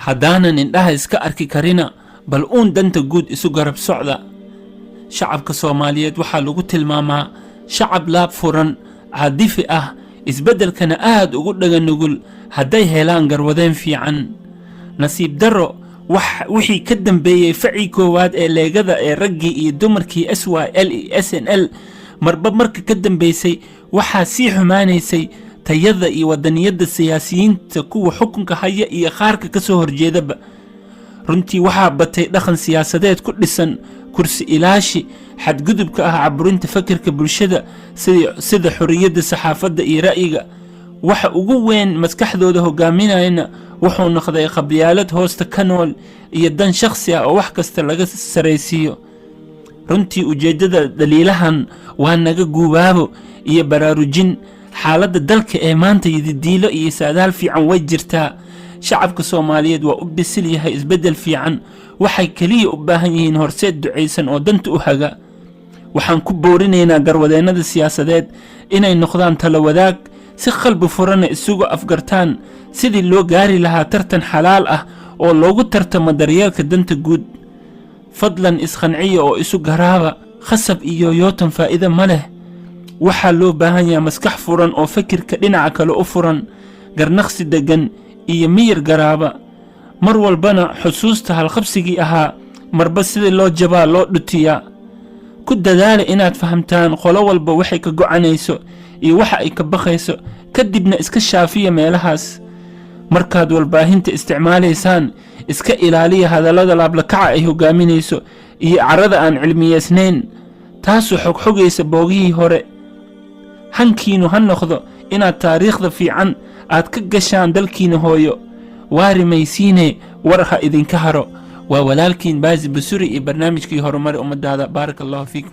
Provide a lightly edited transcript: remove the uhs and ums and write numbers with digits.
haddaanan indhaha iska arki karina bal uun danta guud isu garab socda. shacabka Soomaaliyeed waxaa lagu tilmaamaa shacab laab furan, caadifi ah, isbeddelkana aad ugu dhagan nugul hadday helaan garwadeen fiican. nasiib darro wixii ka dambeeyey facii koowaad ee leegada ee raggii iyo dumarkii SYL iyo SNL marba marka ka dambeysay waxaa sii xumaanaysay tayada iyo wadaniyadda siyaasiyiinta kuwa xukunka haya iyo qaarka ka soo horjeedaba. runtii waxaa batay dhaqan siyaasadeed ku dhisan kursi ilaashi, xadgudubka ah caburinta fakirka bulshada sida xorriyadda saxaafadda iyo ra'yiga. waxa ugu weyn maskaxdooda hogaaminayna wuxuu noqday qabyaalad hoosta ka nool iyo dan shakhsi ah oo wax kasta laga saraysiiyo. runtii ujeeddada daliilahan waa naga guubaabo iyo baraarujin. xaaladda dalka ee maanta yididiilo iyo saadaal fiican way jirtaa. shacabka Soomaaliyeed waa u bisil yahay isbeddel fiican, waxay kaliya u baahan yihiin horseed ducaysan oo danta u haga. waxaan ku boorinaynaa garwadeennada siyaasadeed inay noqdaan talo wadaag, si qalbi furana isugu afgartaan sidii loo gaari lahaa tartan xalaal ah oo loogu tartamo daryeelka danta guud. fadlan isqanciya oo isu garaaba, khasab iyo yootan faa'iido ma leh. waxaa loo baahan yahay maskax furan oo fikirka dhinaca kale u furan, garnaqsi degan iyo miyir garaaba. mar walbana xusuusta halqabsigii ahaa, marba sidii loo jabaa loo dhutiyaa. ku dadaala inaad fahamtaan qolo walba waxay ka gocanayso iyo waxa ay ka baqayso, kadibna iska shaafiya meelahaas. markaad walbaahinta isticmaalaysaan iska ilaaliya hadallada laablakaca ay hogaaminayso iyo carada aan cilmiyeysnayn, taasoo xogxogaysa boogihii hore. hankiinu ha noqdo inaad taariikhda fiican aad ka gashaan dalkiina hooyo. waari maysiine war ha idinka haro. waa walaalkiin Baazi Busuri iyo barnaamijkii horumar ummadaada. baaraka allahu fiikum.